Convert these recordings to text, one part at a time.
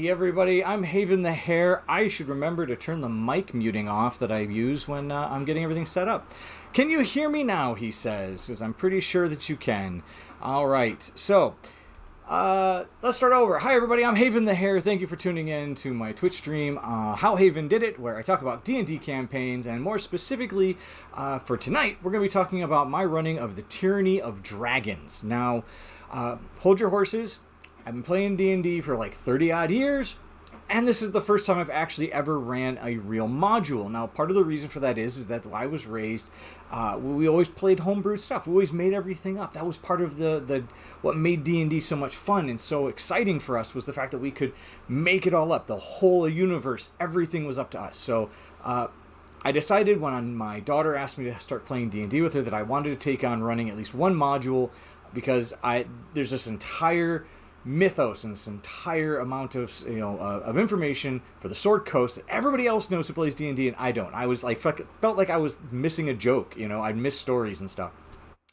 Hey everybody, I'm Haven the Hare. I should remember to turn the mic muting off that I use when I'm getting everything set up. Can you hear me now, he says, because I'm pretty sure that you can. Alright, so, let's start over. Hi everybody, I'm Haven the Hare. Thank you for tuning in to my Twitch stream, How Haven Did It, where I talk about D&D campaigns, and more specifically, for tonight, we're going to be talking about my running of the Tyranny of Dragons. Now, hold your horses. I've been playing D&D for like 30 odd years, and this is the first time I've actually ever ran a real module. Now, part of the reason for that is that I was raised, we always played homebrew stuff. We always made everything up. That was part of the what made D&D so much fun and so exciting for us, was the fact that we could make it all up. The whole universe, everything was up to us. So I decided when my daughter asked me to start playing D&D with her that I wanted to take on running at least one module, because there's this entire mythos and this entire amount of of information for the Sword Coast that everybody else knows who plays D&D and I don't. I was like, felt like I was missing a joke. I'd miss stories and stuff.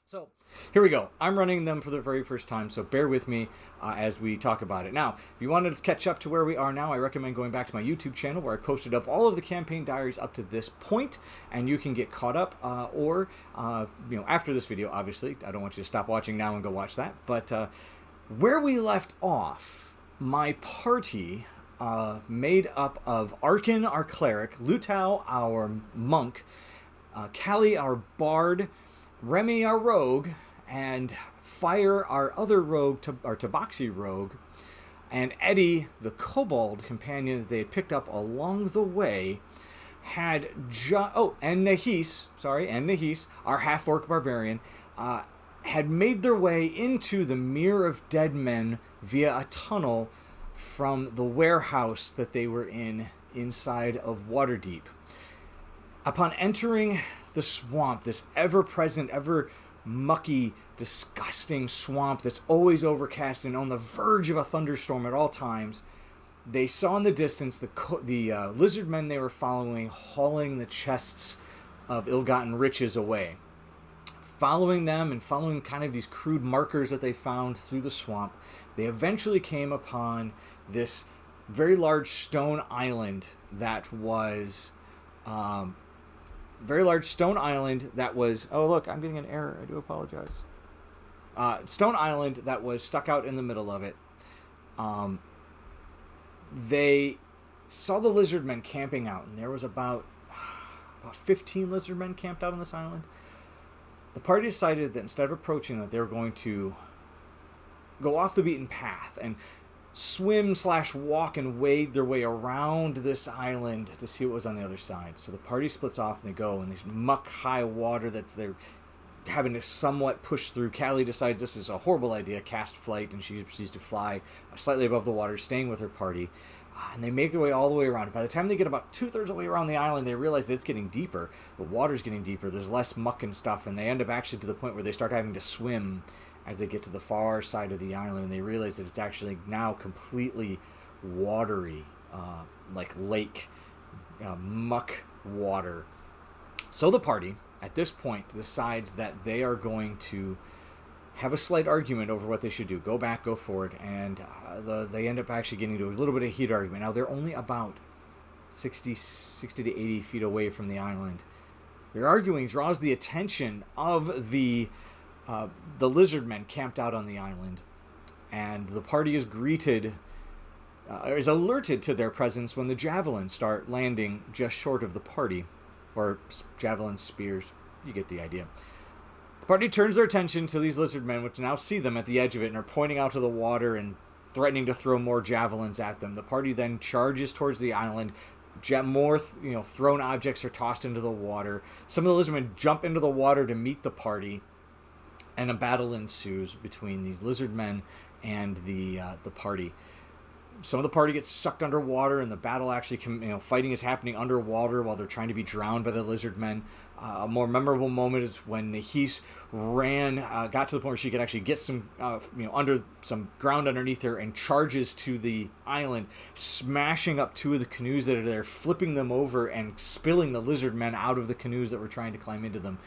So here we go. I'm running them for the very first time, so bear with me as we talk about it. Now, if you wanted to catch up to where we are now, I recommend going back to my YouTube channel, where I posted up all of the campaign diaries up to this point, and you can get caught up, or after this video, obviously. I don't want you to stop watching now and go watch that, but where we left off, my party, made up of Arkin, our cleric, Lutau, our monk, Callie, our bard, Remy, our rogue, and Fire, our other rogue, our Tabaxi rogue, and Eddie, the kobold companion that they had picked up along the way, had and Nahis, our half-orc barbarian, had made their way into the Mere of Dead Men via a tunnel from the warehouse that they were inside of Waterdeep. Upon entering the swamp, this ever-present, ever-mucky, disgusting swamp that's always overcast and on the verge of a thunderstorm at all times, they saw in the distance the lizard men they were following hauling the chests of ill-gotten riches away. Following them and following kind of these crude markers that they found through the swamp, they eventually came upon this very large stone island that was, oh look, I'm getting an error. I do apologize. Stone island that was stuck out in the middle of it. They saw the lizard men camping out, and there was about 15 lizard men camped out on this island. The party decided that instead of approaching that, they were going to go off the beaten path and swim/walk and wade their way around this island to see what was on the other side. So the party splits off and they go in this muck-high water that they're having to somewhat push through. Callie decides this is a horrible idea, cast flight, and she proceeds to fly slightly above the water, staying with her party. And they make their way all the way around. By the time they get about 2/3 of the way around the island, they realize that it's getting deeper. The water's getting deeper. There's less muck and stuff. And they end up actually to the point where they start having to swim as they get to the far side of the island. And they realize that it's actually now completely watery, like lake, muck water. So the party, at this point, decides that they are going to have a slight argument over what they should do. Go back, go forward, and they end up actually getting into a little bit of heat argument. Now, they're only about 60 to 80 feet away from the island. Their arguing draws the attention of the lizard men camped out on the island, and the party is is alerted to their presence when the javelins start landing just short of the party, or javelin spears. You get the idea. The party turns their attention to these lizard men, which now see them at the edge of it and are pointing out to the water and threatening to throw more javelins at them. The party then charges towards the island. More thrown objects are tossed into the water. Some of the lizard men jump into the water to meet the party, and a battle ensues between these lizard men and the party. Some of the party gets sucked underwater, and the battle actually, fighting is happening underwater while they're trying to be drowned by the lizard men. A more memorable moment is when Nahis got to the point where she could actually get some, under some ground underneath her, and charges to the island, smashing up two of the canoes that are there, flipping them over and spilling the lizard men out of the canoes that were trying to climb into them.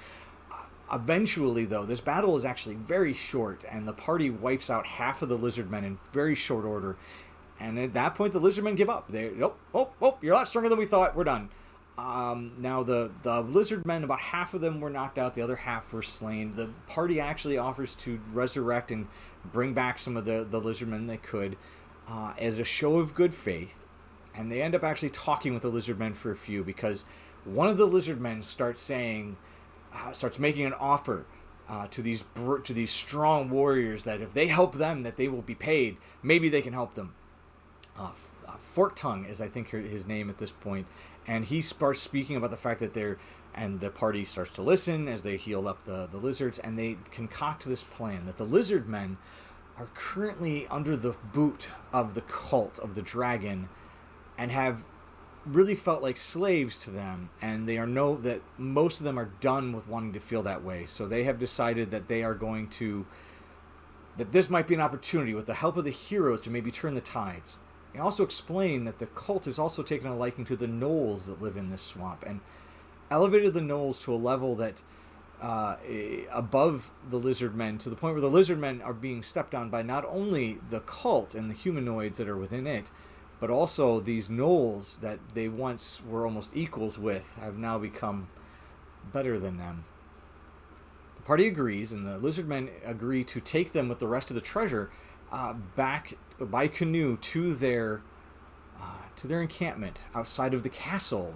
Eventually, though, this battle is actually very short, and the party wipes out half of the lizard men in very short order. And at that point, the lizardmen give up. They, oh, you're a lot stronger than we thought. We're done. Now, the lizardmen, about half of them were knocked out. The other half were slain. The party actually offers to resurrect and bring back some of the lizardmen they could as a show of good faith. And they end up actually talking with the lizardmen for a few, because one of the lizardmen starts making an offer to these strong warriors that if they help them, that they will be paid. Maybe they can help them. Fork Tongue is, I think, his name at this point, and he starts speaking about the fact that the party starts to listen as they heal up the lizards, and they concoct this plan that the lizard men are currently under the boot of the cult of the dragon and have really felt like slaves to them, and that most of them are done with wanting to feel that way. So they have decided that that this might be an opportunity with the help of the heroes to maybe turn the tides. They also explain that the cult has also taken a liking to the Gnolls that live in this swamp and elevated the Gnolls to a level that above the lizard men, to the point where the lizard men are being stepped on by not only the cult and the humanoids that are within it, but also these Gnolls that they once were almost equals with have now become better than them. The party agrees, and the lizard men agree to take them with the rest of the treasure back by canoe to their encampment outside of the castle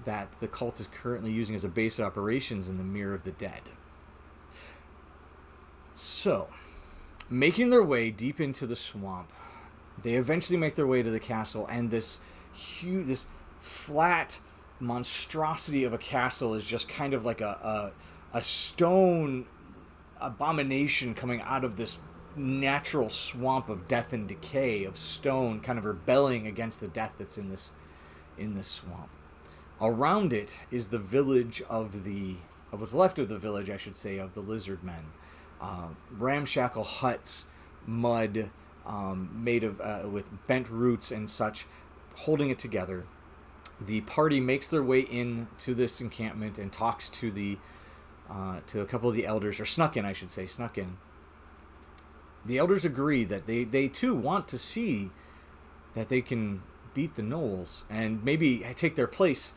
that the cult is currently using as a base of operations in the Mirror of the Dead. So, making their way deep into the swamp, they eventually make their way to the castle, and this flat monstrosity of a castle is just kind of like a stone abomination coming out of this natural swamp of death and decay of stone, kind of rebelling against the death that's in this swamp. Around it is the village of what's left of the village, I should say, of the lizard men. Ramshackle huts, mud, made of with bent roots and such, holding it together. The party makes their way into this encampment and talks to a couple of the elders, or snuck in. The elders agree that they too want to see that they can beat the Gnolls and maybe take their place,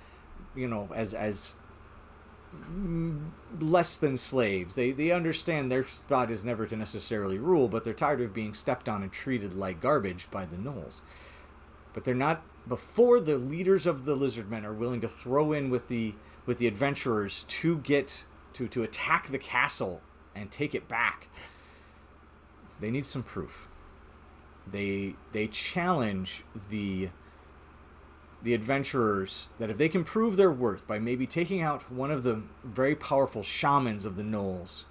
as less than slaves. They understand their spot is never to necessarily rule, but they're tired of being stepped on and treated like garbage by the Gnolls. But they're not before the leaders of the lizardmen are willing to throw in with the adventurers to get to attack the castle and take it back. They need some proof. They challenge the adventurers that if they can prove their worth by maybe taking out one of the very powerful shamans of the Gnolls,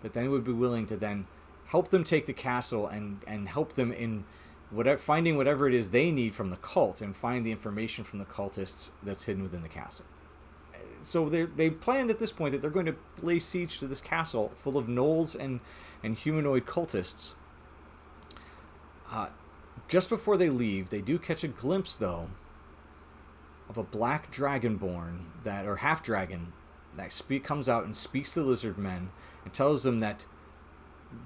that then would be willing to then help them take the castle and help them in finding whatever it is they need from the cult and find the information from the cultists that's hidden within the castle. So they planned at this point that they're going to lay siege to this castle full of Gnolls and humanoid cultists. Just before they leave, they do catch a glimpse, though, of a black dragonborn or half dragon that comes out and speaks to the lizard men and tells them that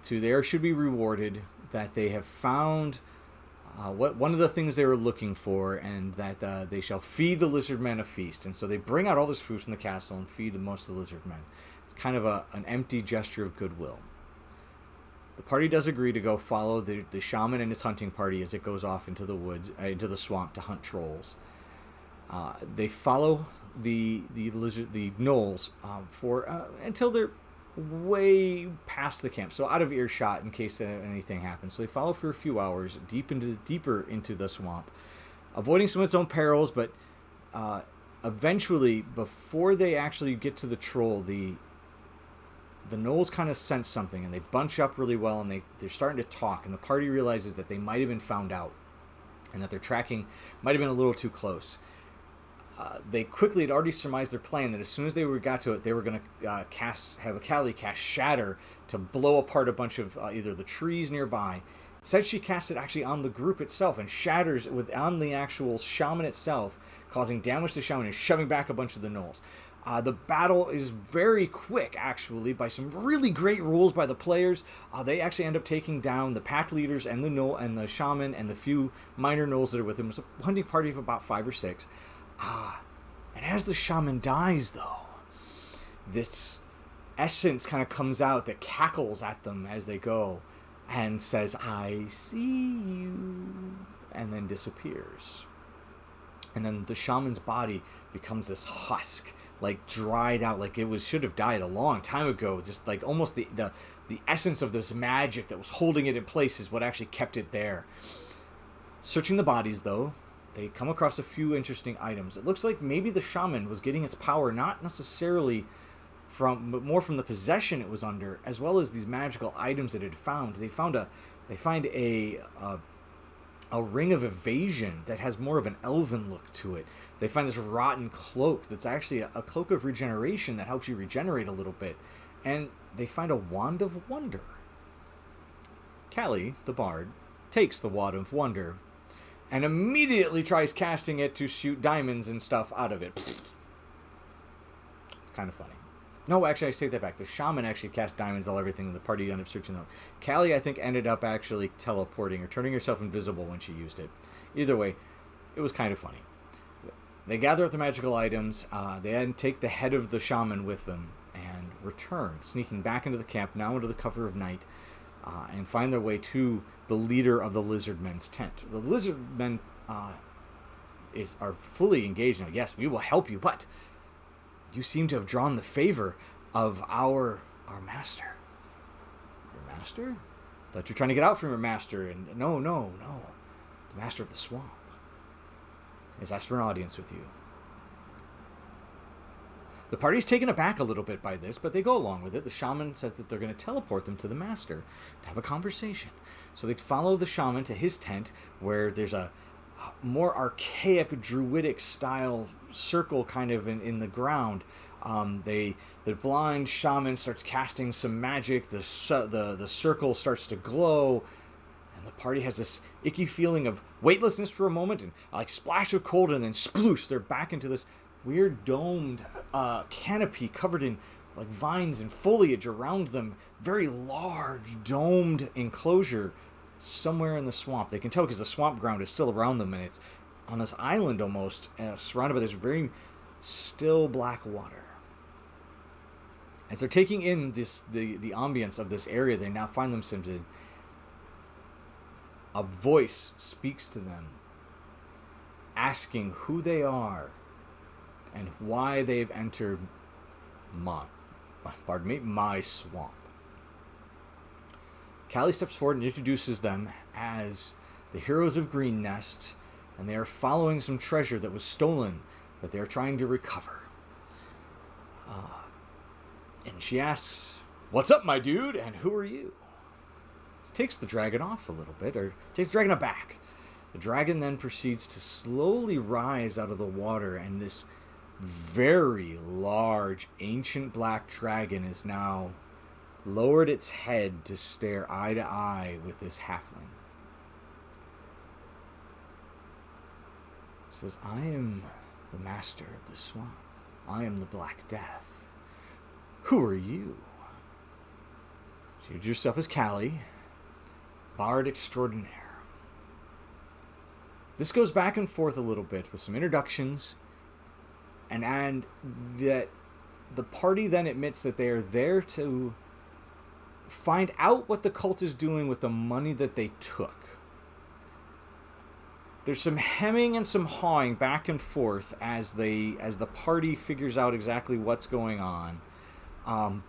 they should be rewarded, that they have found one of the things they were looking for, and that they shall feed the lizard men a feast. And so they bring out all this food from the castle and feed most of the lizard men. It's kind of an empty gesture of goodwill. The party does agree to go follow the shaman and his hunting party as it goes off into the woods, into the swamp to hunt trolls. They follow the Gnolls until they're way past the camp, so out of earshot in case anything happens. So they follow for a few hours deeper into the swamp, avoiding some of its own perils. But eventually, before they actually get to the troll, the Gnolls kind of sense something, and they bunch up really well, and they're starting to talk. And the party realizes that they might have been found out, and that their tracking might have been a little too close. They quickly had already surmised their plan that as soon as they got to it, they were going to have a Callie cast Shatter to blow apart a bunch of either the trees nearby. Instead, she casts it actually on the group itself and shatters on the actual shaman itself, causing damage to the shaman and shoving back a bunch of the Gnolls. The battle is very quick, actually, by some really great rules by the players. They actually end up taking down the pack leaders and the Gnoll and the shaman and the few minor Gnolls that are with them. It's a hunting party of about 5 or 6. And as the shaman dies, though, this essence kind of comes out that cackles at them as they go and says, "I see you," and then disappears. And then the shaman's body becomes this husk, like dried out, like it should have died a long time ago. Just like almost the essence of this magic that was holding it in place is what actually kept it there. Searching the bodies, though, they come across a few interesting items. It looks like maybe the shaman was getting its power not necessarily but more from the possession it was under, as well as these magical items that it had found. They find a ring of evasion that has more of an elven look to it. They find this rotten cloak that's actually a cloak of regeneration that helps you regenerate a little bit. And they find a wand of wonder. Callie, the bard, takes the wand of wonder and immediately tries casting it to shoot diamonds and stuff out of it. It's kind of funny. No, actually, I take that back. The shaman actually cast diamonds all everything, and the party ended up searching them. Callie, I think, ended up actually teleporting or turning herself invisible when she used it. Either way, it was kind of funny. They gather up the magical items. They then take the head of the shaman with them and return, sneaking back into the camp, now into the cover of night, and find their way to the leader of the lizard men's tent. The lizard men are fully engaged now. Yes, we will help you, but you seem to have drawn the favor of our master. Your master? Thought you're trying to get out from your master. And no. The master of the swamp has asked for an audience with you. The party's taken aback a little bit by this, but they go along with it. The shaman says that they're going to teleport them to the master to have a conversation. So they follow the shaman to his tent, where there's a more archaic druidic style circle kind of in the ground. The blind shaman starts casting some magic. The circle starts to glow, and the party has this icky feeling of weightlessness for a moment, and like splash of cold, and then sploosh, they're back into this weird domed canopy covered in like vines and foliage around them. Very large domed enclosure somewhere in the swamp. They can tell because the swamp ground is still around them, and it's on this island almost, surrounded by this very still black water. As they're taking in the ambience of this area, they now find themselves in a voice speaks to them, asking who they are and why they've entered my swamp. Callie steps forward and introduces them as the Heroes of Greenest, and they are following some treasure that was stolen that they are trying to recover. And she asks, "What's up, my dude, and who are you?" This takes the dragon off a little bit, or takes the dragon aback. The dragon then proceeds to slowly rise out of the water, and this very large, ancient black dragon is now lowered its head to stare eye to eye with this halfling. It says, "I am the master of the swamp. I am the Black Death. Who are you?" She introduced herself as Callie, bard extraordinaire. This goes back and forth a little bit with some introductions, and that the party then admits that they are there to find out what the cult is doing with the money that they took. There's some hemming and some hawing back and forth as the party figures out exactly what's going on.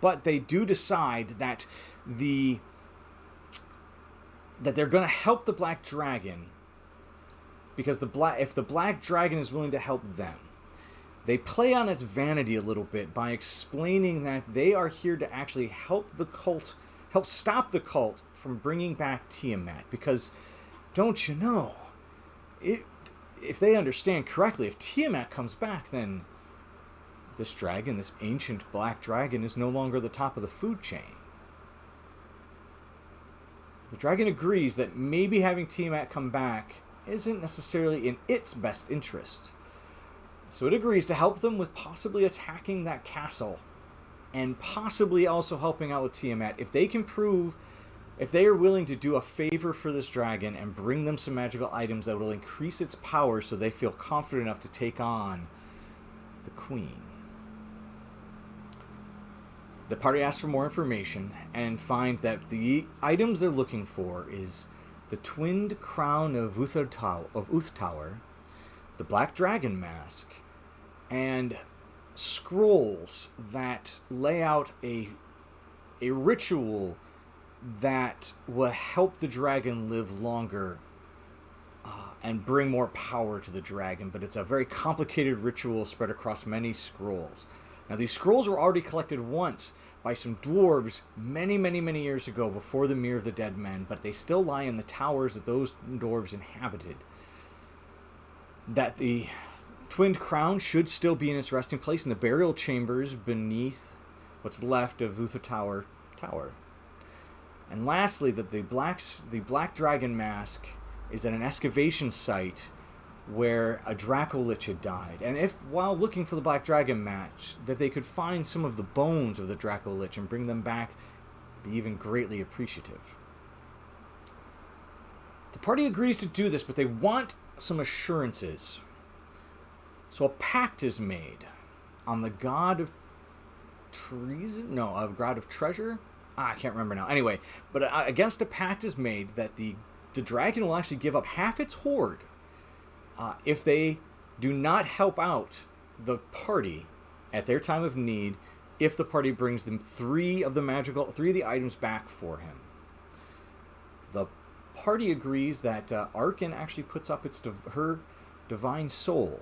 But they do decide that they're going to help the Black Dragon, because if the Black Dragon is willing to help them. They play on its vanity a little bit by explaining that they are here to actually help stop the cult from bringing back Tiamat. Because, don't you know, if they understand correctly, if Tiamat comes back, then this dragon, this ancient black dragon, is no longer the top of the food chain. The dragon agrees that maybe having Tiamat come back isn't necessarily in its best interest. So it agrees to help them with possibly attacking that castle, and possibly also helping out with Tiamat if they can prove, if they are willing to do a favor for this dragon and bring them some magical items that will increase its power so they feel confident enough to take on the queen. The party asks for more information and find that the items they're looking for is the twinned crown of Uthtower, the black dragon mask, and scrolls that lay out a ritual that will help the dragon live longer and bring more power to the dragon. But it's a very complicated ritual spread across many scrolls. Now, these scrolls were already collected once by some dwarves many, many, many years ago before the Mirror of the Dead Men, but they still lie in the towers that those dwarves inhabited. That the twinned crown should still be in its resting place in the burial chambers beneath what's left of Uthtower Tower. And lastly, that the black dragon mask is at an excavation site where a Dracolich had died. And if, while looking for the black dragon match, that they could find some of the bones of the Dracolich and bring them back, be even greatly appreciative. The party agrees to do this, but they want some assurances. So a pact is made on the god of treason? No, a god of treasure? I can't remember now. Anyway, but against a pact is made that the dragon will actually give up half its hoard if they do not help out the party at their time of need, if the party brings them three of the items back for him. The party agrees that Arkin actually puts up her divine soul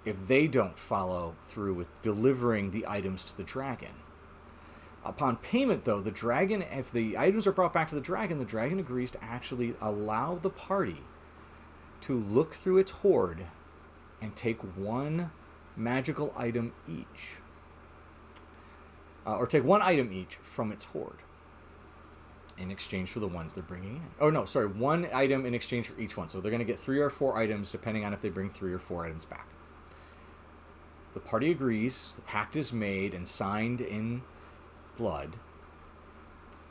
if they don't follow through with delivering the items to the dragon. Upon payment, though, the dragon, if the items are brought back to the dragon agrees to actually allow the party to look through its hoard and take one magical item each. Or take one item each from its hoard in exchange for the ones they're bringing in. Oh, no, sorry, one item in exchange for each one. So they're going to get 3 or 4 items depending on if they bring 3 or 4 items back. The party agrees, the pact is made and signed in blood,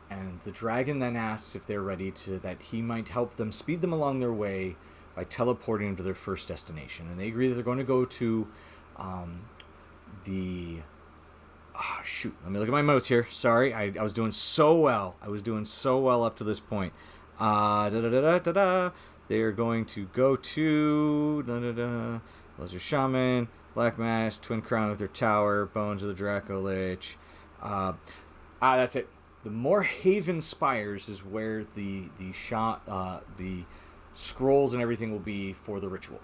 and the dragon then asks if they're ready that he might help them speed them along their way by teleporting them to their first destination. And they agree that they're going to go to let me look at my notes here. Sorry, I was doing so well. Up to this point. They are going to go to Lizard Shaman, Black Mask, Twin Crown with their tower, Bones of the Dracolich. That's it. The Moorhaven Spires is where the scrolls and everything will be for the ritual.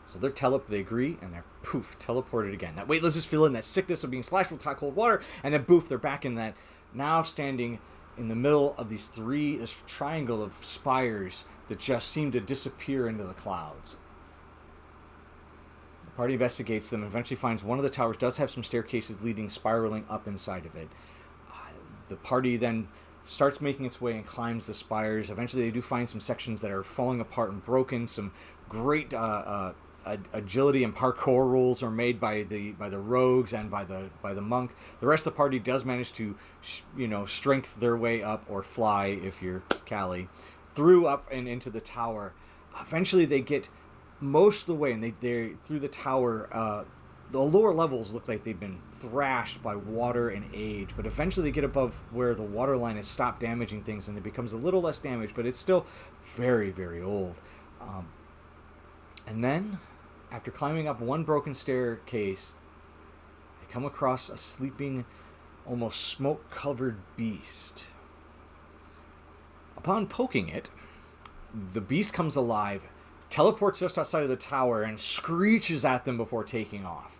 So they agree, and they're poof, teleported again. That weightless is feeling that sickness of being splashed with hot cold water, and then poof, they're back in that, now standing in the middle of this triangle of spires that just seem to disappear into the clouds. The party investigates them and eventually finds one of the towers does have some staircases leading spiraling up inside of it. The party then starts making its way and climbs the spires. Eventually they do find some sections that are falling apart and broken. Some great agility and parkour rules are made by the rogues and by the monk. The rest of the party does manage to strength their way up, or fly if you're Callie, through up and into the tower. Eventually they get most of the way, and they're through the tower. The lower levels look like they've been thrashed by water and age, but eventually they get above where the water line has stopped damaging things, and it becomes a little less damaged, but it's still very, very old. And then, after climbing up one broken staircase, they come across a sleeping, almost smoke-covered beast. Upon poking it, the beast comes alive, teleports just outside of the tower, and screeches at them before taking off.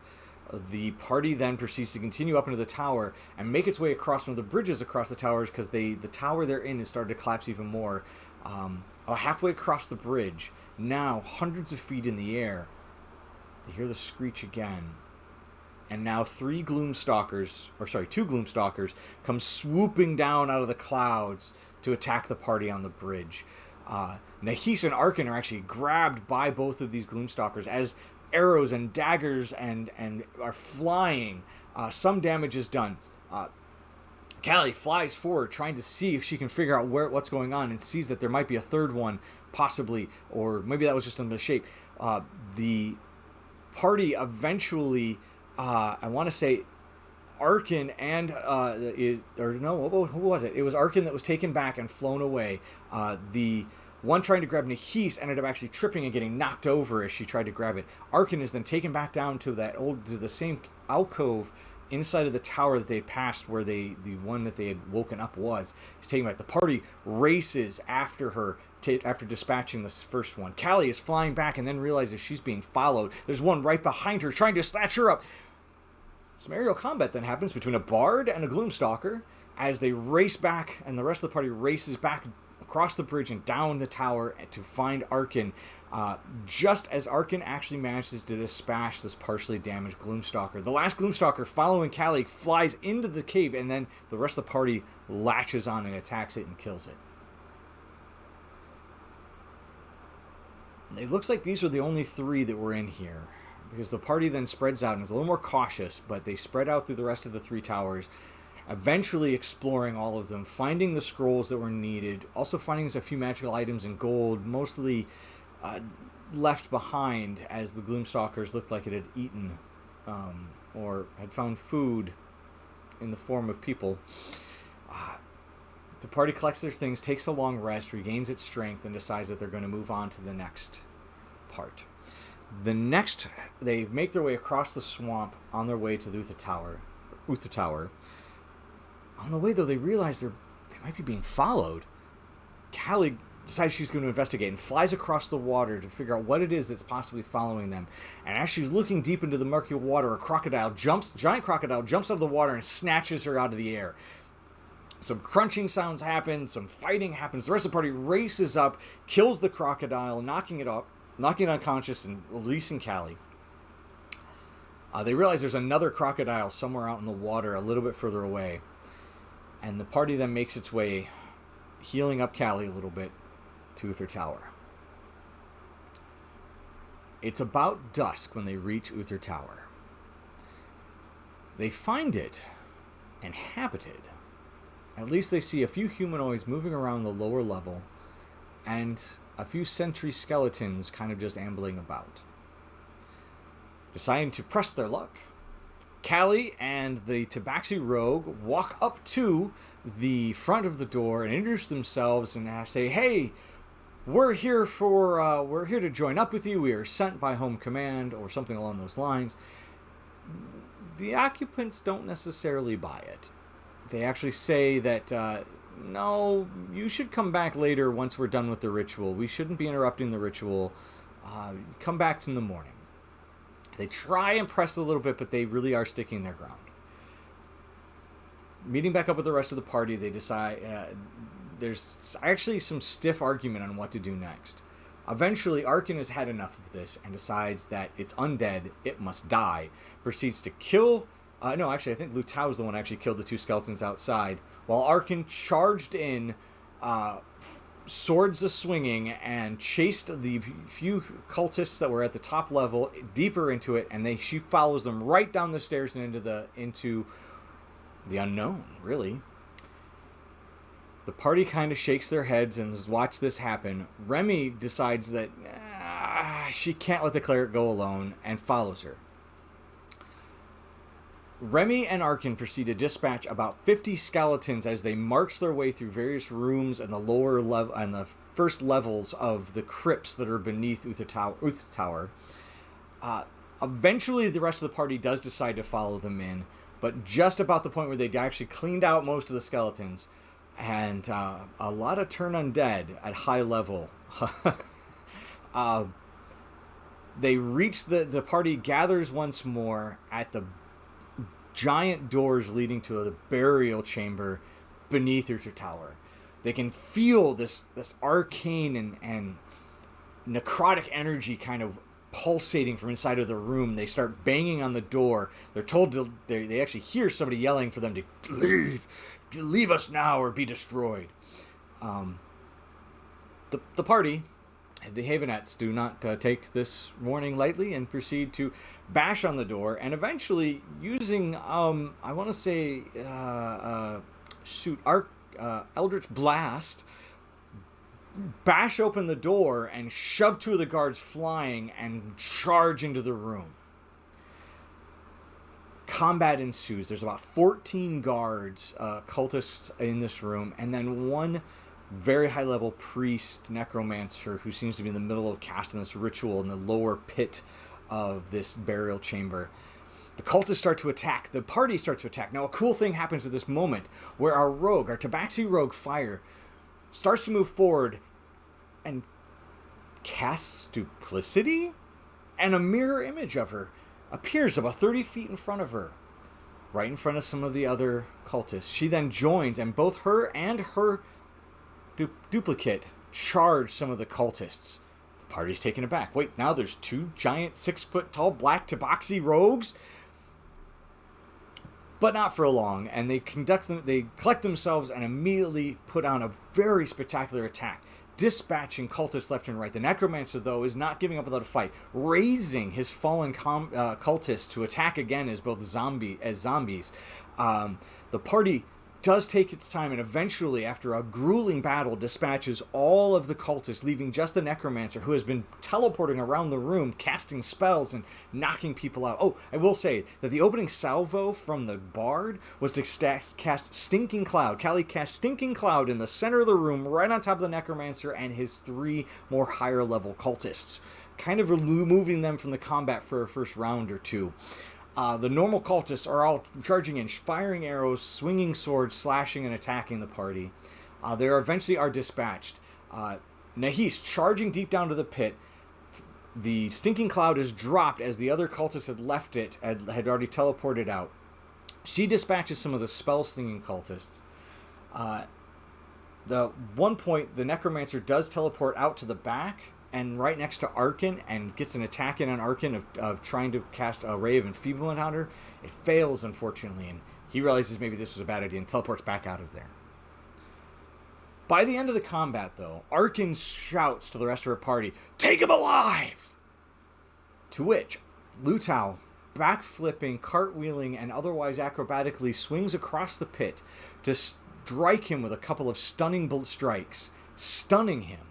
The party then proceeds to continue up into the tower and make its way across one of the bridges across the towers, because the tower they're in has started to collapse even more. Halfway across the bridge, now hundreds of feet in the air, they hear the screech again. And now two Gloomstalkers come swooping down out of the clouds to attack the party on the bridge. Nahis and Arkin are actually grabbed by both of these Gloomstalkers as arrows and daggers and are flying. Some damage is done. Callie flies forward, trying to see if she can figure out what's going on, and sees that there might be a third one, possibly, or maybe that was just in the shape. The party eventually, I want to say, Arkin and who was it? It was Arkin that was taken back and flown away. The one trying to grab Nahis ended up actually tripping and getting knocked over as she tried to grab it. Arkin is then taken back down to the same alcove inside of the tower that they had passed, where the one that they had woken up was. He's taken back. The party races after her after dispatching this first one. Callie is flying back and then realizes she's being followed. There's one right behind her trying to snatch her up. Some aerial combat then happens between a bard and a gloomstalker as they race back, and the rest of the party races back across the bridge and down the tower to find Arkin. Just as Arkin actually manages to dispatch this partially damaged gloomstalker. The last gloomstalker, following Callie, flies into the cave, and then the rest of the party latches on and attacks it and kills it. It looks like these are the only 3 that were in here, because the party then spreads out and is a little more cautious, but they spread out through the rest of the 3 towers, eventually exploring all of them, finding the scrolls that were needed, also finding a few magical items in gold, mostly left behind as the gloomstalkers looked like it had eaten or had found food in the form of people. The party collects their things, takes a long rest, regains its strength, and decides that they're going to move on to the next part. They make their way across the swamp on their way to the Uther Tower. On the way, though, they realize they might be being followed. Callie decides she's going to investigate and flies across the water to figure out what it is that's possibly following them. And as she's looking deep into the murky water, a giant crocodile jumps out of the water and snatches her out of the air. Some crunching sounds happen, some fighting happens. The rest of the party races up, kills the crocodile, knocking it unconscious and releasing Callie. They realize there's another crocodile somewhere out in the water a little bit further away. And the party then makes its way, healing up Callie a little bit, to Uther Tower. It's about dusk when they reach Uther Tower. They find it inhabited. At least they see a few humanoids moving around the lower level, and a few sentry skeletons kind of just ambling about. Deciding to press their luck, Callie and the Tabaxi rogue walk up to the front of the door and introduce themselves and say, "Hey, we're here to join up with you. We are sent by Home Command," or something along those lines. The occupants don't necessarily buy it. They actually say that, no, you should come back later once we're done with the ritual. We shouldn't be interrupting the ritual. Come back in the morning. They try and press a little bit, but they really are sticking their ground. Meeting back up with the rest of the party, they decide there's actually some stiff argument on what to do next. Eventually, Arkin has had enough of this and decides that it's undead, it must die. Proceeds to kill... I think Lu Tao's the one who actually killed the 2 skeletons outside, while Arkin charged in, swords a-swinging, and chased the few cultists that were at the top level deeper into it, and she follows them right down the stairs and into the unknown, really. The party kind of shakes their heads and watch this happen. Remy decides that she can't let the cleric go alone and follows her. Remy and Arkin proceed to dispatch about 50 skeletons as they march their way through various rooms and the lower level and the first levels of the crypts that are beneath Uther Tower. Eventually, the rest of the party does decide to follow them in, but just about the point where they actually cleaned out most of the skeletons, and a lot of turn undead at high level. They reach the party gathers once more at the giant doors leading to the burial chamber beneath Uther Tower. They can feel this arcane and necrotic energy kind of pulsating from inside of the room. They start banging on the door. They're told they actually hear somebody yelling for them to leave us now or be destroyed. The party The Havenettes do not take this warning lightly and proceed to bash on the door, and eventually, using, I want to say, Eldritch Blast, bash open the door and shove two of the guards flying and charge into the room. Combat ensues. There's about 14 guards, cultists in this room, and then one very high-level priest, necromancer, who seems to be in the middle of casting this ritual in the lower pit of this burial chamber. The cultists start to attack. The party starts to attack. Now, a cool thing happens at this moment where our Tabaxi rogue Fire, starts to move forward and casts Duplicity, and a mirror image of her appears about 30 feet in front of her, right in front of some of the other cultists. She then joins, and both her and her duplicate charge some of the cultists. The party's taken aback. Wait, now there's two giant 6-foot-tall black Tabaxi rogues? But not for long, and they collect themselves and immediately put on a very spectacular attack, dispatching cultists left and right. The necromancer, though, is not giving up without a fight, raising his fallen cultists to attack again as zombies. The party does take its time, and eventually, after a grueling battle, dispatches all of the cultists, leaving just the necromancer, who has been teleporting around the room, casting spells and knocking people out. Oh, I will say that the opening salvo from the bard was to cast Stinking Cloud. Callie cast Stinking Cloud in the center of the room, right on top of the necromancer and his 3 more higher level cultists, kind of removing them from the combat for a first round or two. The normal cultists are all charging in, firing arrows, swinging swords, slashing and attacking the party. They eventually are dispatched. Nahis charging deep down to the pit. The Stinking Cloud is dropped as the other cultists had left it, had already teleported out. She dispatches some of the spell-slinging cultists. The one point, the necromancer does teleport out to the back, and right next to Arkin, and gets an attack in on Arkin of trying to cast a Ray of Enfeeblement on her. It fails, unfortunately, and he realizes maybe this was a bad idea and teleports back out of there. By the end of the combat, though, Arkin shouts to the rest of her party, "Take him alive!" To which Lutau, backflipping, cartwheeling, and otherwise acrobatically swings across the pit to strike him with a couple of stunning strikes, stunning him,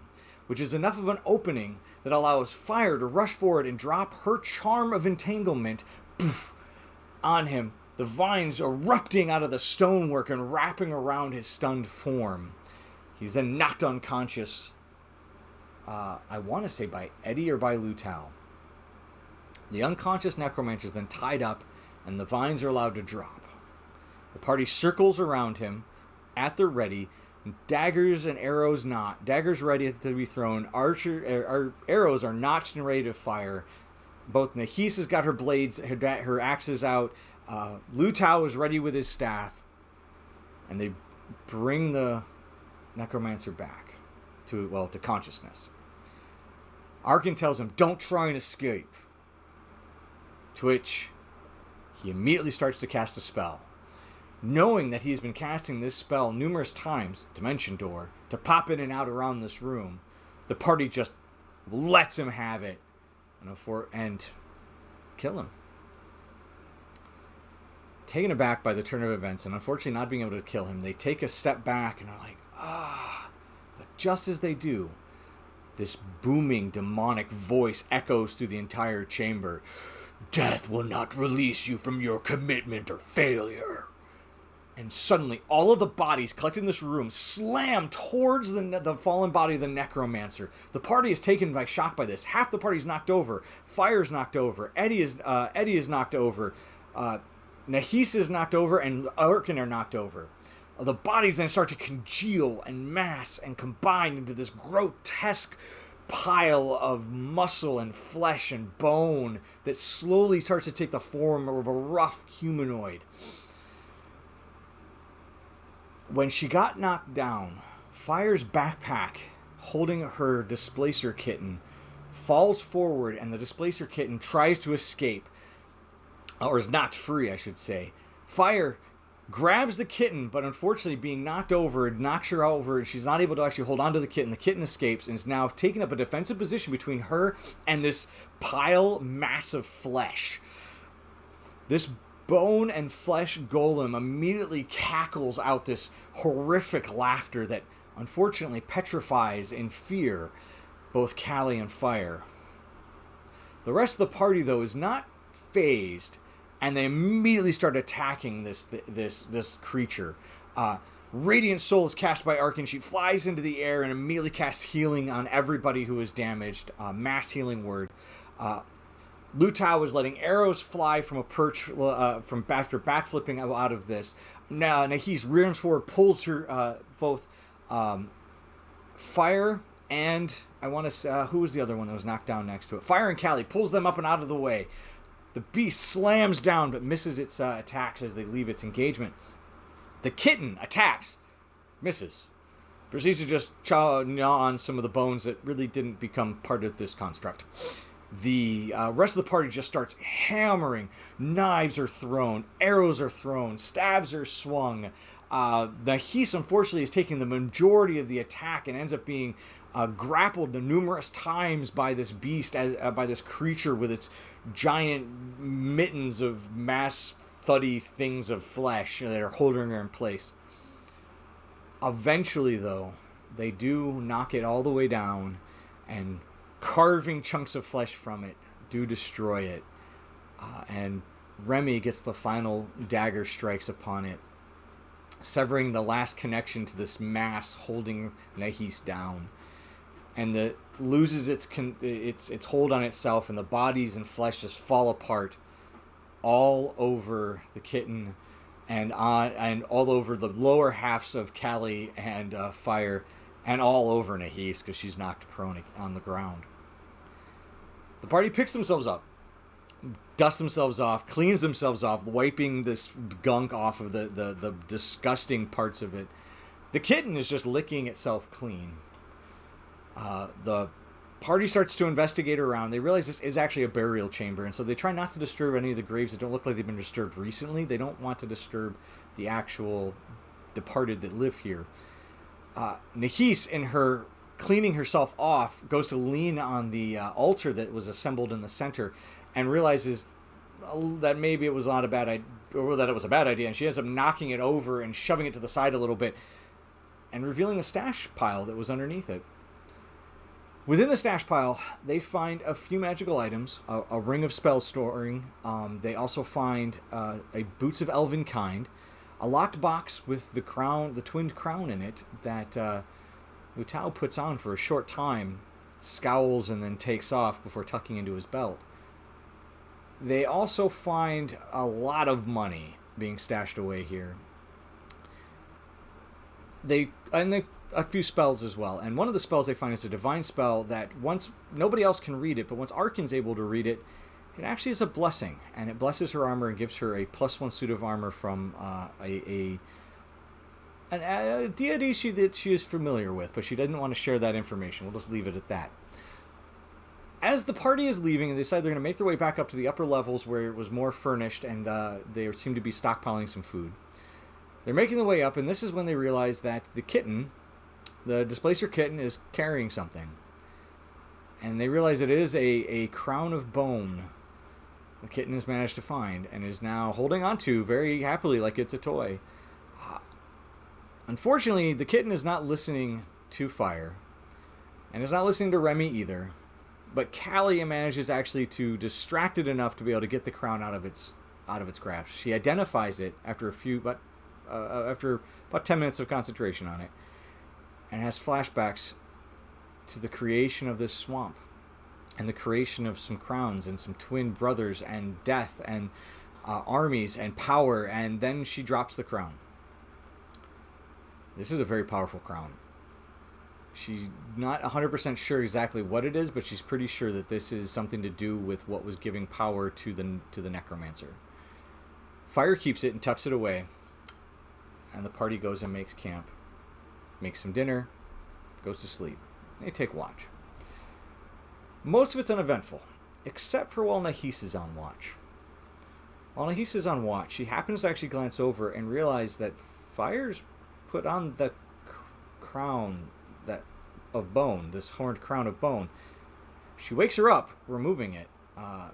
which is enough of an opening that allows Fire to rush forward and drop her charm of entanglement on him, the vines erupting out of the stonework and wrapping around his stunned form. He's then knocked unconscious, I want to say by Eddie or by Lutau. The unconscious necromancer is then tied up, and the vines are allowed to drop. The party circles around him, at the ready, daggers and arrows daggers ready to be thrown. Arrows are notched and ready to fire. Both Nahis has got her blades, her axes out. Lutau is ready with his staff, and they bring the necromancer back to consciousness. Arkin tells him, "Don't try and escape." To which he immediately starts to cast a spell. Knowing that he's been casting this spell numerous times, Dimension Door, to pop in and out around this room, the party just lets him have it and kill him. Taken aback by the turn of events and unfortunately not being able to kill him, they take a step back and are like, But just as they do, this booming demonic voice echoes through the entire chamber. "Death will not release you from your commitment or failure." And suddenly, all of the bodies collected in this room slam towards the fallen body of the necromancer. The party is taken by shock by this. Half the party's knocked over. Fire's knocked over. Eddie is knocked over. Nahis is knocked over, and Arkin are knocked over. The bodies then start to congeal and mass and combine into this grotesque pile of muscle and flesh and bone that slowly starts to take the form of a rough humanoid. When she got knocked down, Fire's backpack, holding her displacer kitten, falls forward, and the displacer kitten tries to escape, or is knocked free, I should say. Fire grabs the kitten, but unfortunately being knocked over, it knocks her over, and she's not able to actually hold on to the kitten. The kitten escapes and is now taking up a defensive position between her and this mass of flesh. This bone and flesh golem immediately cackles out this horrific laughter that unfortunately petrifies in fear both Callie and Fire. The rest of the party, though, is not phased, and they immediately start attacking this creature. Radiant Soul is cast by Arkin. She flies into the air and immediately casts healing on everybody who is damaged. Mass healing word. Lutao is letting arrows fly from a perch from after backflipping out of this. Now Nahis rears forward, pulls her both Fire and I want to say who was the other one that was knocked down next to it? Fire and Callie pulls them up and out of the way. The beast slams down but misses its attacks as they leave its engagement. The kitten attacks, misses. Proceeds to just gnaw on some of the bones that really didn't become part of this construct. The rest of the party just starts hammering. Knives are thrown, arrows are thrown, stabs are swung. Nahis, unfortunately, is taking the majority of the attack and ends up being grappled numerous times by this beast, by this creature with its giant mittens of mass thuddy things of flesh that are holding her in place. Eventually, though, they do knock it all the way down, and carving chunks of flesh from it do destroy it. And Remy gets the final dagger strikes upon it, severing the last connection to this mass holding Nahis down. And it loses its hold on itself, and the bodies and flesh just fall apart all over the kitten and all over the lower halves of Callie and Fire, and all over Nahis because she's knocked prone on the ground. The party picks themselves up, dusts themselves off, cleans themselves off, wiping this gunk off of the disgusting parts of it. The kitten is just licking itself clean. The party starts to investigate around. They realize this is actually a burial chamber, and so they try not to disturb any of the graves that don't look like they've been disturbed recently. They don't want to disturb the actual departed that live here. Nahis, in her cleaning herself off, goes to lean on the altar that was assembled in the center and realizes that maybe it was not a bad idea, or that it was a bad idea, and she ends up knocking it over and shoving it to the side a little bit and revealing a stash pile that was underneath it. Within the stash pile, they find a few magical items, a ring of spell storing. They also find a boots of elven kind, a locked box with the twinned crown in it that Lutao puts on for a short time, scowls, and then takes off before tucking into his belt. They also find a lot of money being stashed away here. A few spells as well. And one of the spells they find is a divine spell that once nobody else can read it, but once Arkin's able to read it, it actually is a blessing, and it blesses her armor and gives her a +1 suit of armor from a deity that she is familiar with, but she doesn't want to share that information. We'll just leave it at that. As the party is leaving, and they decide they're going to make their way back up to the upper levels where it was more furnished, and they seem to be stockpiling some food. They're making their way up, and this is when they realize that the kitten, the displacer kitten, is carrying something. And they realize it is a crown of bone the kitten has managed to find and is now holding on to very happily like it's a toy. Unfortunately, the kitten is not listening to Fire, and is not listening to Remy either. But Callie manages actually to distract it enough to be able to get the crown out of its grasp. She identifies it after after about 10 minutes of concentration on it, and has flashbacks to the creation of this swamp, and the creation of some crowns and some twin brothers and death and armies and power, and then she drops the crown. This is a very powerful crown. She's not 100% sure exactly what it is, but she's pretty sure that this is something to do with what was giving power to the necromancer. Fire keeps it and tucks it away, and the party goes and makes camp, makes some dinner, goes to sleep. They take watch. Most of it's uneventful, except for while Nahis is on watch. While Nahisa's on watch, she happens to actually glance over and realize that Fire's put on the crown that of bone, this horned crown of bone. She wakes her up, removing it.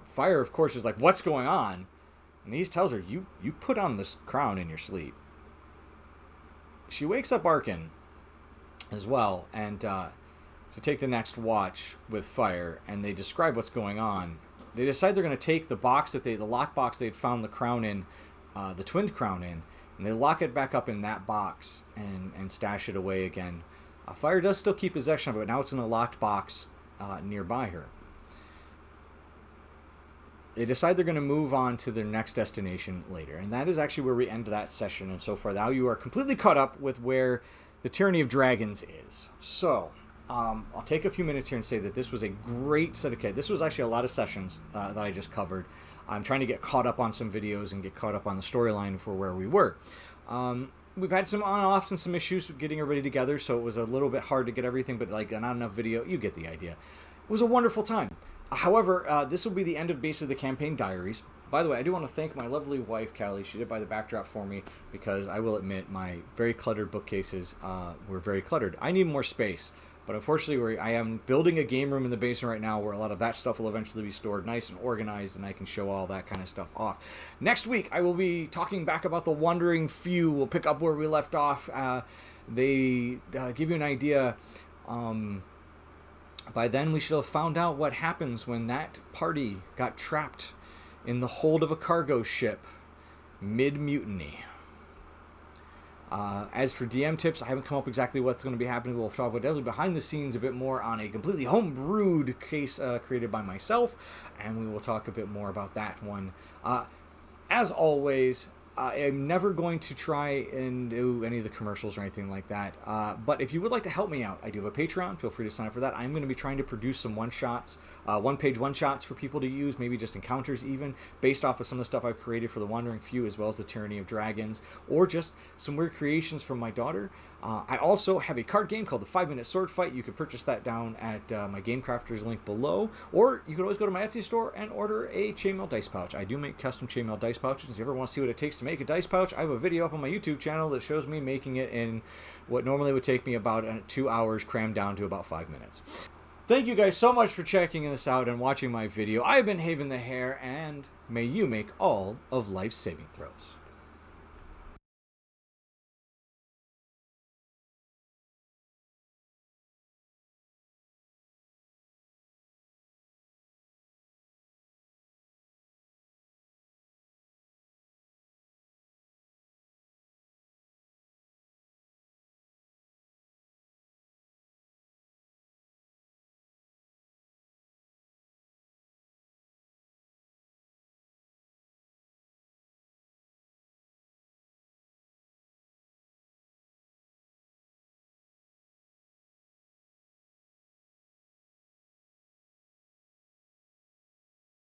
Fire, of course, is like, "What's going on?" And he tells her, "You put on this crown in your sleep." She wakes up Arkin as well, and to take the next watch with Fire, and they describe what's going on. They decide they're going to take the lock box they'd found the crown in, the twinned crown in, and they lock it back up in that box and stash it away again. Fire does still keep possession of it, but now it's in a locked box nearby her. They decide they're going to move on to their next destination later, and that is actually where we end that session. And so far, now you are completely caught up with where the Tyranny of Dragons is. So, I'll take a few minutes here and say that this was a great set of kids. This was actually a lot of sessions that I just covered. I'm trying to get caught up on some videos and get caught up on the storyline for where we were. We've had some on-offs and some issues with getting everybody together, so it was a little bit hard to get everything, but like not enough video. You get the idea. It was a wonderful time. However, this will be the end of basically the campaign diaries. By the way, I do want to thank my lovely wife, Callie. She did buy the backdrop for me because I will admit my very cluttered bookcases were very cluttered. I need more space. But unfortunately, I am building a game room in the basement right now where a lot of that stuff will eventually be stored nice and organized, and I can show all that kind of stuff off. Next week, I will be talking back about the Wandering Few. We'll pick up where we left off. They give you an idea. By then, we should have found out what happens when that party got trapped in the hold of a cargo ship mid-mutiny. As for DM tips, I haven't come up exactly what's going to be happening. We'll talk about definitely behind the scenes a bit more on a completely home-brewed case created by myself, and we will talk a bit more about that one. As always, I am never going to try and do any of the commercials or anything like that. But if you would like to help me out, I do have a Patreon. Feel free to sign up for that. I'm going to be trying to produce some one-shots, one-page one-shots for people to use, maybe just encounters even, based off of some of the stuff I've created for the Wandering Few, as well as the Tyranny of Dragons, or just some weird creations from my daughter. I also have a card game called the 5-Minute Sword Fight. You can purchase that down at my Game Crafters link below, or you can always go to my Etsy store and order a chainmail dice pouch. I do make custom chainmail dice pouches. If you ever want to see what it takes to make a dice pouch, I have a video up on my YouTube channel that shows me making it in what normally would take me about 2 hours, crammed down to about 5 minutes. Thank you guys so much for checking this out and watching my video. I've been Haven the Hare, and may you make all of life's saving throws.